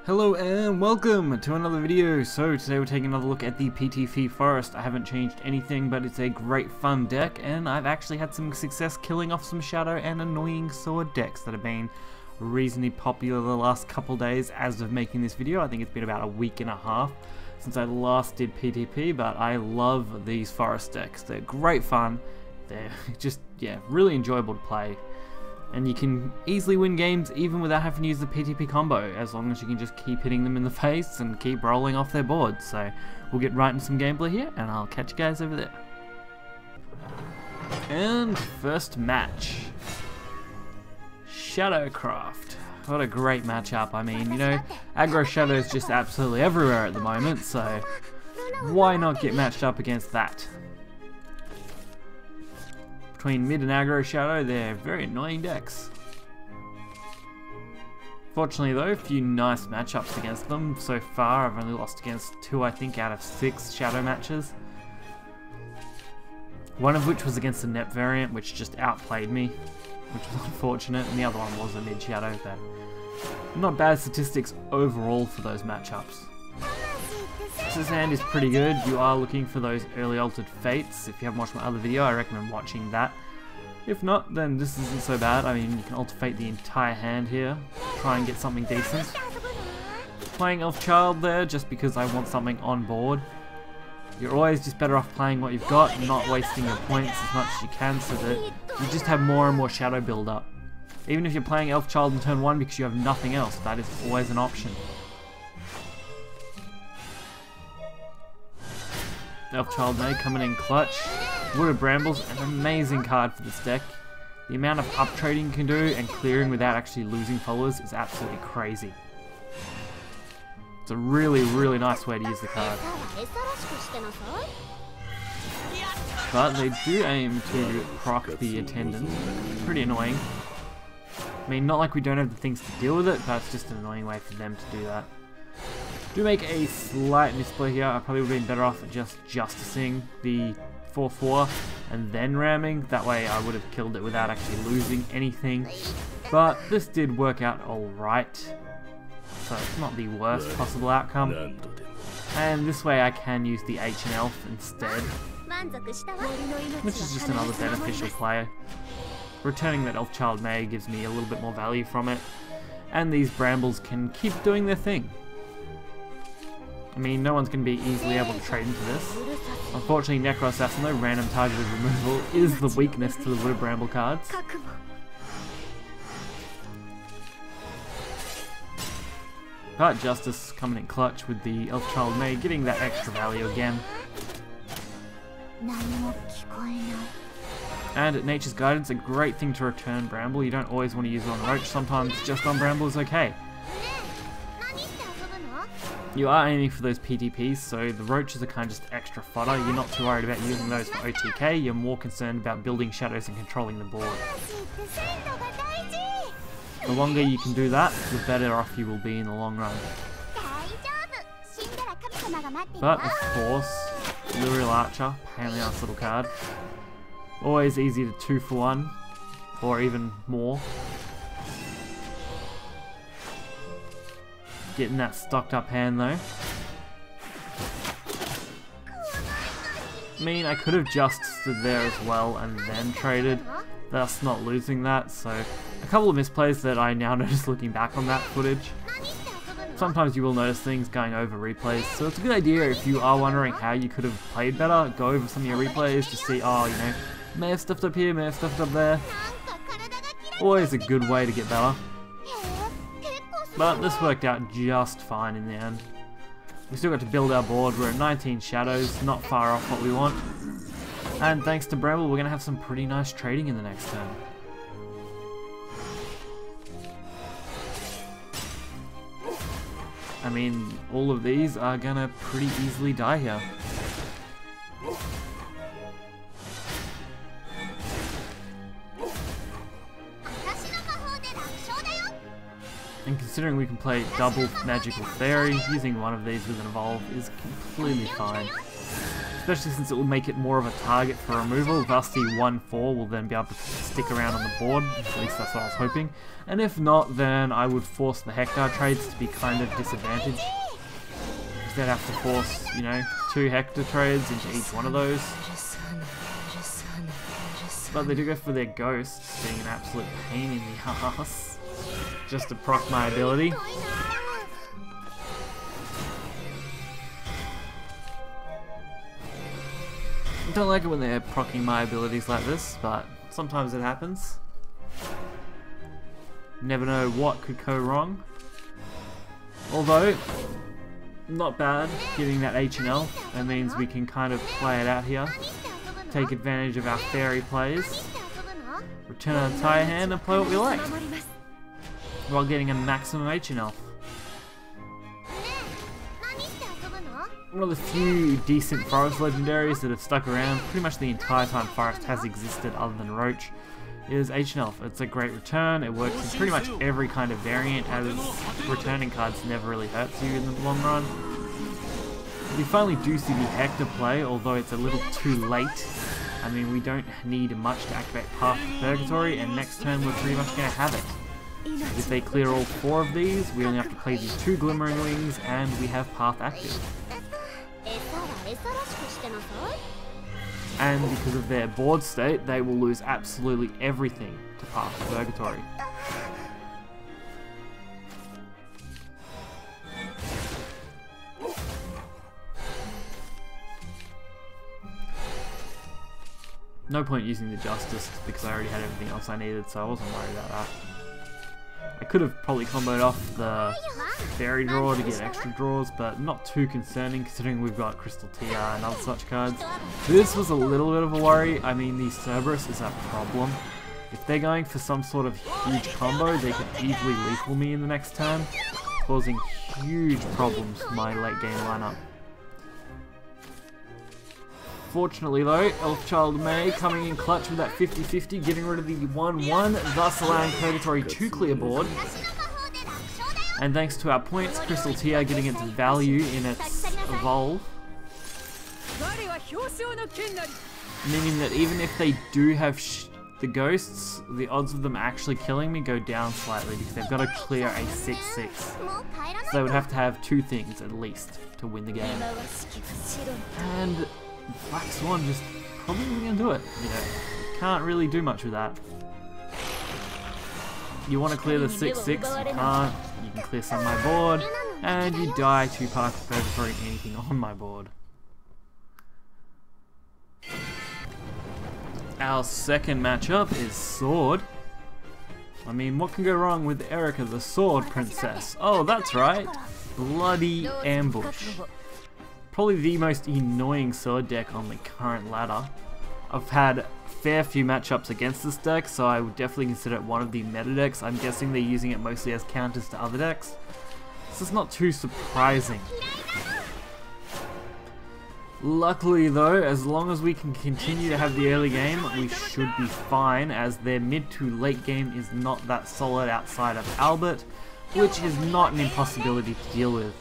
Hello and welcome to another video. So today we're taking another look at the PtP Forest. I haven't changed anything, but it's a great fun deck, and I've actually had some success killing off some shadow and annoying sword decks that have been reasonably popular the last couple days as of making this video. I think it's been about a week and a half since I last did PtP, but I love these forest decks. They're great fun. They're just, really enjoyable to play. And you can easily win games even without having to use the PtP combo, as long as you can just keep hitting them in the face and keep rolling off their board. So we'll get right into some gameplay here, and I'll catch you guys over there. And first match, Shadowcraft. What a great matchup. I mean, you know, aggro shadow is just absolutely everywhere at the moment, so why not get matched up against that? Between mid and aggro shadow, they're very annoying decks. Fortunately though, a few nice matchups against them. So far I've only lost against 2, I think, out of 6 shadow matches. One of which was against the Nep variant, which just outplayed me, which was unfortunate, and the other one was a mid shadow, but not bad statistics overall for those matchups. This hand is pretty good. You are looking for those early altered fates. If you haven't watched my other video, I recommend watching that. If not, then this isn't so bad. I mean, you can alter fate the entire hand here, try and get something decent. Playing Elf Child there just because I want something on board. You're always just better off playing what you've got and not wasting your points as much as you can, so that you just have more and more shadow build up. Even if you're playing Elf Child in turn 1 because you have nothing else, that is always an option. Elf Child May coming in clutch. Wooded Brambles, an amazing card for this deck. The amount of up trading you can do and clearing without actually losing followers is absolutely crazy. It's a really, really nice way to use the card. But they do aim to proc the Attendant. Pretty annoying. I mean, not like we don't have the things to deal with it, but it's just an annoying way for them to do that. Do make a slight misplay here. I probably would have been better off just justicing the 4/4 and then ramming. That way I would have killed it without actually losing anything. But this did work out alright. So it's not the worst possible outcome. And this way I can use the H and Elf instead, which is just another beneficial play. Returning that Elf Child May gives me a little bit more value from it. And these Brambles can keep doing their thing. I mean, no one's going to be easily able to trade into this. Unfortunately, Necro Assassin, though, random targeted removal, is the weakness to the Wooded Bramble cards. But Justice coming in clutch with the Elf Child May, getting that extra value again. And Nature's Guidance, a great thing to return Bramble. You don't always want to use it on Roach, sometimes just on Bramble is okay. You are aiming for those PtPs, so the roaches are kind of just extra fodder. You're not too worried about using those for OTK, you're more concerned about building shadows and controlling the board. The longer you can do that, the better off you will be in the long run. But of course, Lyrial Archer, pain in the ass little card. Always easy to 2-for-1, or even more. Getting that stocked up hand though. I mean, I could have just stood there as well and then traded, thus not losing that, so a couple of misplays that I now notice looking back on that footage. Sometimes you will notice things going over replays, so it's a good idea if you are wondering how you could have played better, go over some of your replays to see, oh, you know, may have stuffed up here, may have stuffed up there. Always a good way to get better. But this worked out just fine in the end. We still got to build our board. We're at 19 shadows, not far off what we want. And thanks to Bramble, we're going to have some pretty nice trading in the next turn. I mean, all of these are going to pretty easily die here. And considering we can play double Magical Fairy, using one of these with an Evolve is completely fine. especially since it will make it more of a target for removal. Thus the 1-4 will then be able to stick around on the board, at least that's what I was hoping. And if not, then I would force the Hector trades to be kind of disadvantaged. They'd have to force, you know, 2 Hector trades into each one of those. But they do go for their ghosts, being an absolute pain in the ass, just to proc my ability. I don't like it when they're proccing my abilities like this, but sometimes it happens. Never know what could go wrong. Although, not bad getting that H and L. That means we can kind of play it out here. Take advantage of our fairy plays. Return our entire hand and play what we like. While getting a maximum H and L. One of the few decent Forest legendaries that have stuck around pretty much the entire time Forest has existed other than Roach is H&L. It's a great return, it works in pretty much every kind of variant, as returning cards never really hurts you in the long run. We finally do see the Hector play, although it's a little too late. I mean, we don't need much to activate Path to Purgatory, and next turn we're pretty much going to have it. If they clear all 4 of these, we only have to play these 2 Glimmering Wings, and we have Path active. And because of their board state, they will lose absolutely everything to Path to Purgatory. No point using the Justice because I already had everything else I needed, so I wasn't worried about that. I could have probably comboed off the Fairy draw to get extra draws, but not too concerning considering we've got Crystal TR and other such cards. This was a little bit of a worry. I mean, the Cerberus is a problem. If they're going for some sort of huge combo, they could easily lethal me in the next turn, causing huge problems for my late game lineup. Fortunately though, Elfchild May coming in clutch with that 50-50, getting rid of the 1-1, thus allowing Purgatory to clear board. And thanks to our points, Crystal TR getting its value in its evolve. Meaning that even if they do have the ghosts, the odds of them actually killing me go down slightly because they've got to clear a 6-6. So they would have to have 2 things at least to win the game. And Black Swan just probably isn't going to do it. You know, can't really do much with that. You want to clear the 6-6, you can't. You can clear some of my board, and you die to Path to Purgatory anything on my board. Our second matchup is Sword. I mean, what can go wrong with Erica the Sword Princess? Oh, that's right, Bloody Ambush. Probably the most annoying sword deck on the current ladder. I've had a fair few matchups against this deck, so I would definitely consider it one of the meta decks. I'm guessing they're using it mostly as counters to other decks. This is not too surprising. Luckily though, as long as we can continue to have the early game, we should be fine, as their mid to late game is not that solid outside of Albert, which is not an impossibility to deal with.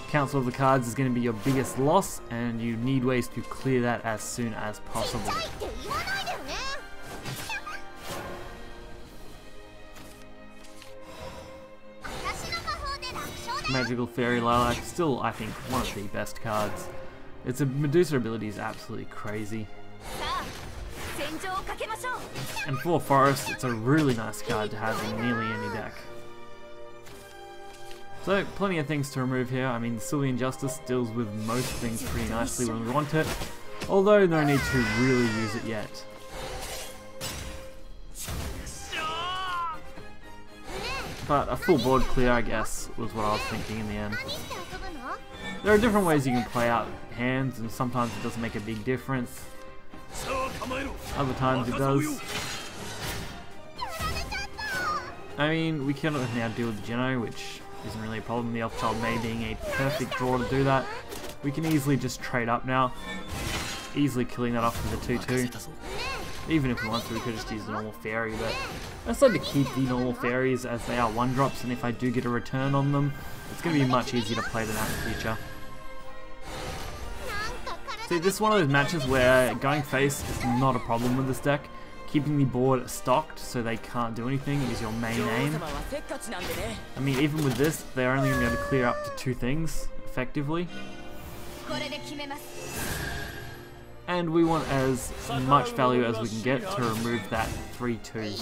Council of the Cards is going to be your biggest loss, and you need ways to clear that as soon as possible. Magical Fairy Lilac, still I think one of the best cards. Its Medusa ability is absolutely crazy. And for Forest, it's a really nice card to have in nearly any deck. So, plenty of things to remove here. I mean, the Sylvian Justice deals with most things pretty nicely when we want it, although no need to really use it yet. But a full board clear, I guess, was what I was thinking in the end. There are different ways you can play out hands, and sometimes it doesn't make a big difference. Other times it does. I mean, we can now deal with Geno, which isn't really a problem. The Elfchild May being a perfect draw to do that. We can easily just trade up now, easily killing that off with a 2-2. Even if we want to, we could just use the normal fairy, but I decided to keep the normal fairies as they are 1-drops, and if I do get a return on them, it's going to be much easier to play them out in the future. See, this is one of those matches where going face is not a problem with this deck. Keeping the board stocked so they can't do anything is your main aim. I mean, even with this, they're only going to be able to clear up to 2 things, effectively. And we want as much value as we can get to remove that 3-2.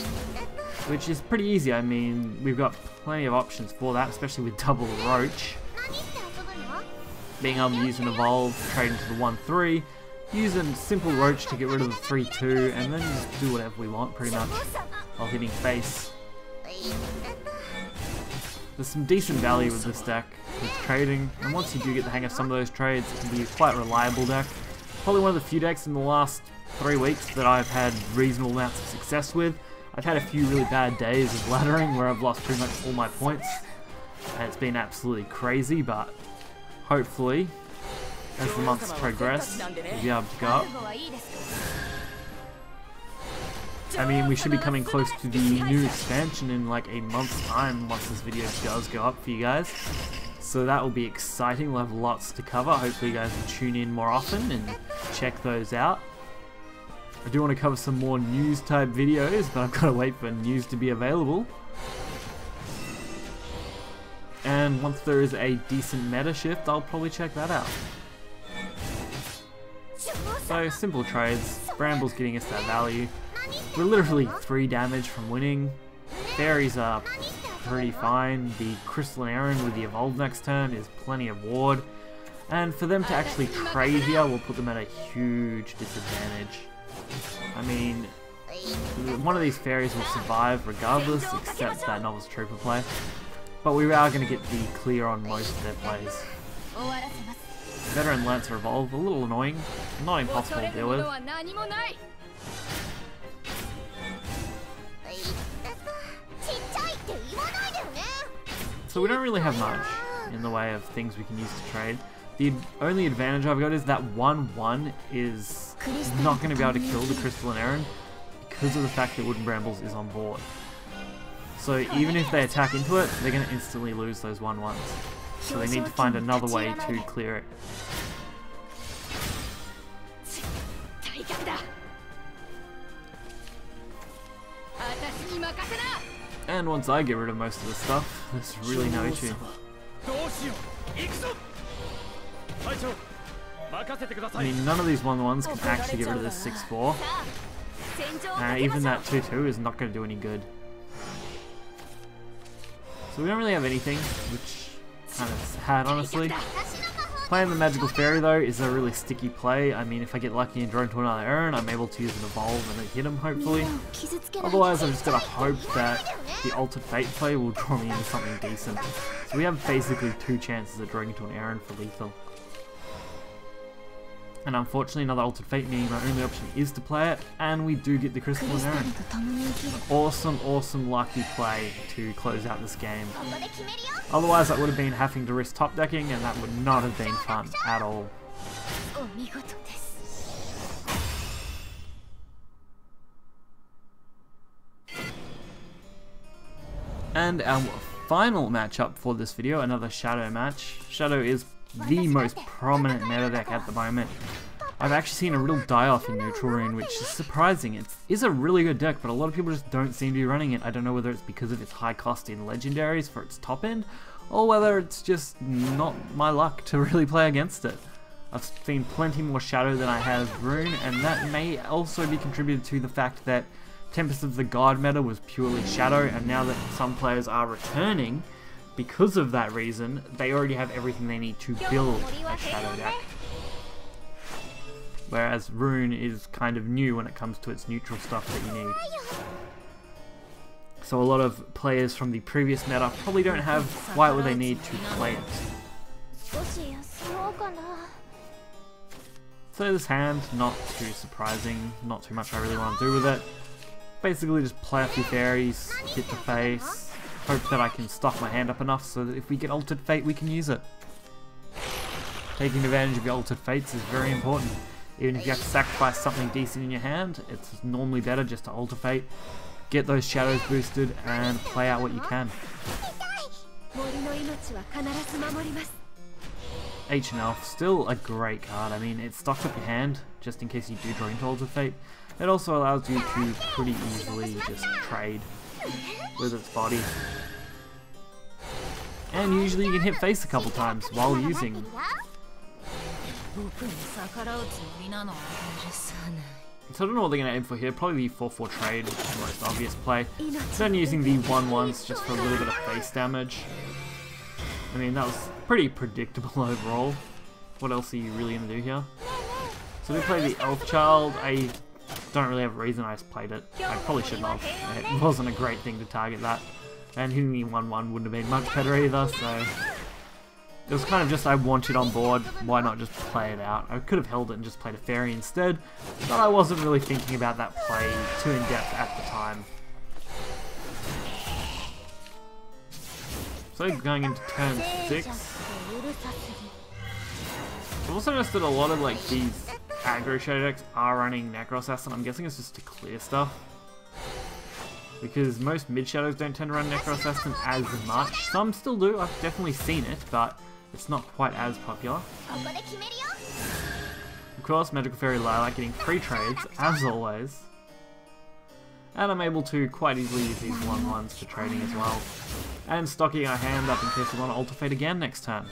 Which is pretty easy. I mean, we've got plenty of options for that, especially with double Roach. Being able to use an Evolve, trade into the 1-3, use a simple Roach to get rid of the 3-2, and then just do whatever we want pretty much while hitting face. There's some decent value with this deck with trading, and once you do get the hang of some of those trades, it can be a quite reliable deck. Probably one of the few decks in the last 3 weeks that I've had reasonable amounts of success with. I've had a few really bad days of laddering where I've lost pretty much all my points, and it's been absolutely crazy, but hopefully, as the months progress, we'll be able to go up. I mean, we should be coming close to the new expansion in like a month's time once this video does go up for you guys. So that will be exciting. We'll have lots to cover. Hopefully you guys will tune in more often and check those out. I do want to cover some more news type videos, but I've got to wait for news to be available. And once there is a decent meta shift, I'll probably check that out. So, simple trades. Bramble's getting us that value. We're literally 3 damage from winning. Fairies are pretty fine. The Crystalline Aaron with the Evolve next turn is plenty of ward. And for them to actually trade here will put them at a huge disadvantage. I mean, one of these fairies will survive regardless, except that Novice Trooper play. But we are going to get the clear on most of their plays. Veteran Lancer Evolve, a little annoying, not impossible to deal with. So we don't really have much in the way of things we can use to trade. The only advantage I've got is that 1-1 is not going to be able to kill the Crystalline Aaron because of the fact that Wooden Brambles is on board. So even if they attack into it, they're going to instantly lose those 1-1s. So they need to find another way to clear it. And once I get rid of most of the stuff, there's really no issue. I mean, none of these 1-1s can actually get rid of this 6-4. Even that 2-2 is not going to do any good. So we don't really have anything, which kind of sad, honestly. Playing the Magical Fairy, though, is a really sticky play. I mean, if I get lucky and draw into another Aaron, I'm able to use an Evolve and then hit him, hopefully. Otherwise, I've just got to hope that the Altered Fate play will draw me into something decent. So we have basically 2 chances of drawing into an Aaron for lethal. And unfortunately, another Altered Fate, meaning my only option is to play it, and we do get the Crystalline Aaron. An awesome, awesome lucky play to close out this game. Otherwise, that would have been having to risk top decking, and that would not have been fun at all. And our final matchup for this video, another Shadow match. Shadow is the most prominent meta deck at the moment. I've actually seen a real die-off in Neutral Rune, which is surprising. It is a really good deck, but a lot of people just don't seem to be running it. I don't know whether it's because of its high cost in legendaries for its top end, or whether it's just not my luck to really play against it. I've seen plenty more Shadow than I have Rune, and that may also be contributed to the fact that Tempest of the God meta was purely Shadow, and now that some players are returning, because of that reason, they already have everything they need to build a Shadow deck. Whereas Rune is kind of new when it comes to its neutral stuff that you need. So a lot of players from the previous meta probably don't have quite what they need to play it. So this hand, not too surprising, not too much I really want to do with it. Basically just play a few fairies, hit the face, hope that I can stock my hand up enough so that if we get Altered Fate we can use it. Taking advantage of your Altered Fates is very important. Even if you have to sacrifice something decent in your hand, it's normally better just to Alter Fate, get those shadows boosted, and play out what you can. Ancient Elf, still a great card. I mean, it stocks up your hand, just in case you do draw into Altered Fate. It also allows you to pretty easily just trade with its body. And usually you can hit face a couple times while using. So I don't know what they're going to aim for here. Probably the 4-4 trade, which is the most obvious play. Then using the 1-1s just for a little bit of face damage. I mean, that was pretty predictable overall. What else are you really going to do here? So we play the Elf Child. I don't really have a reason I just played it. I probably shouldn't have. It wasn't a great thing to target that. And hitting the 1-1 wouldn't have been much better either, so... It was kind of just I want it on board, why not just play it out? I could have held it and just played a fairy instead, but I wasn't really thinking about that play too in depth at the time. So going into turn 6. I've also noticed that a lot of like these aggro shadow decks are running Necro Assassin. I'm guessing it's just to clear stuff. Because most mid shadows don't tend to run Necro Assassin as much. Some still do, I've definitely seen it, but it's not quite as popular. Of course, Magical Fairy Lilac getting free trades, as always. And I'm able to quite easily use these 1-1s for trading as well. And stocking our hand up in case we want to Alter Fate again next turn.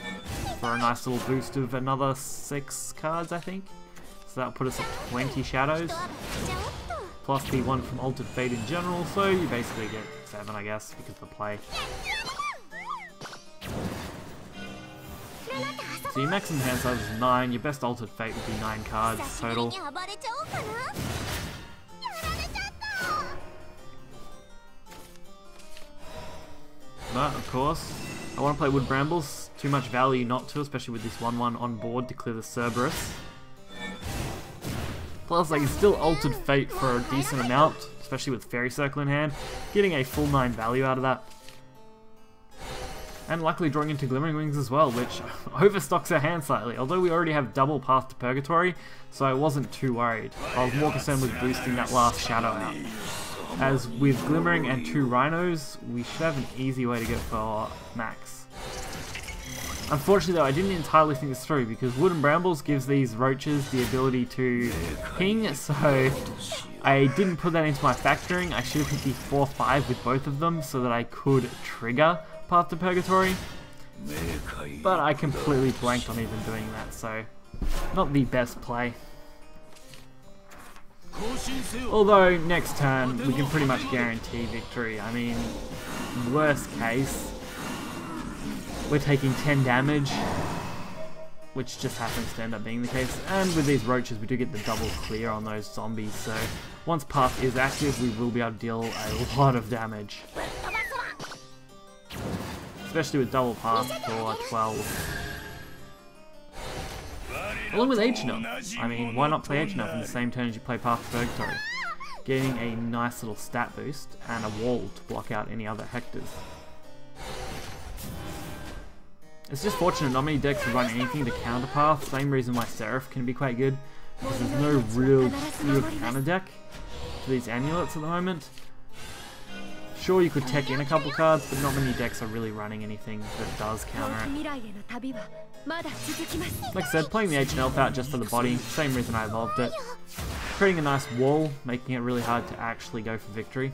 For a nice little boost of another 6 cards, I think. So that'll put us at 20 shadows. Plus the 1 from Altered Fate in general, so you basically get 7, I guess, because of the play. So your maximum hand size is 9, your best Altered Fate would be 9 cards total. But, of course, I want to play Wood Brambles, too much value not to, especially with this 1-1 on board to clear the Cerberus. Plus, I can still Altered Fate for a decent amount, especially with Fairy Circle in hand, getting a full 9 value out of that. And luckily drawing into Glimmering Wings as well, which overstocks our hand slightly, although we already have double Path to Purgatory, so I wasn't too worried. I was more concerned with boosting that last shadow out. As with Glimmering and 2 Rhinos, we should have an easy way to go for max. Unfortunately though, I didn't entirely think this through, because Wood and Brambles gives these roaches the ability to ping, so I didn't put that into my factoring. I should have hit the 4-5 with both of them, so that I could trigger Path to Purgatory. But I completely blanked on even doing that, so not the best play. Although, next turn, we can pretty much guarantee victory. I mean, worst case, we're taking 10 damage, which just happens to end up being the case. And with these roaches, we do get the double clear on those zombies, so once Path is active, we will be able to deal a lot of damage. Especially with double Path for 12. Along with H-Nuff. I mean, why not play H-Nuff in the same turn as you play Path to Purgatory? Getting a nice little stat boost and a wall to block out any other Hectors. It's just fortunate not many decks run anything to counter Path, same reason why Seraph can be quite good, because there's no real good counter deck for these amulets at the moment. Sure, you could tech in a couple cards, but not many decks are really running anything that does counter it. Like I said, playing the H and Elf out just for the body, same reason I evolved it. Creating a nice wall, making it really hard to actually go for victory.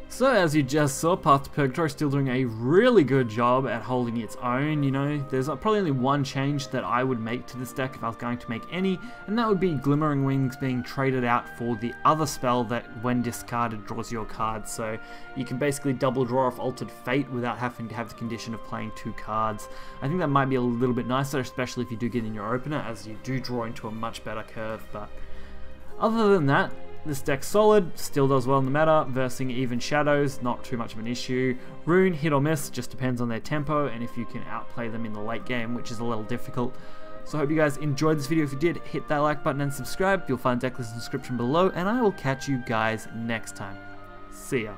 So as you just saw, Path to Purgatory is still doing a really good job at holding its own, you know. There's probably only one change that I would make to this deck if I was going to make any, and that would be Glimmering Wings being traded out for the other spell that, when discarded, draws your card. So you can basically double draw off Altered Fate without having to have the condition of playing 2 cards. I think that might be a little bit nicer, especially if you do get in your opener, as you do draw into a much better curve. But other than that, this deck's solid, still does well in the meta, versing even shadows, not too much of an issue. Rune, hit or miss, just depends on their tempo and if you can outplay them in the late game, which is a little difficult. So I hope you guys enjoyed this video. If you did, hit that like button and subscribe. You'll find deck list in the description below, and I will catch you guys next time. See ya.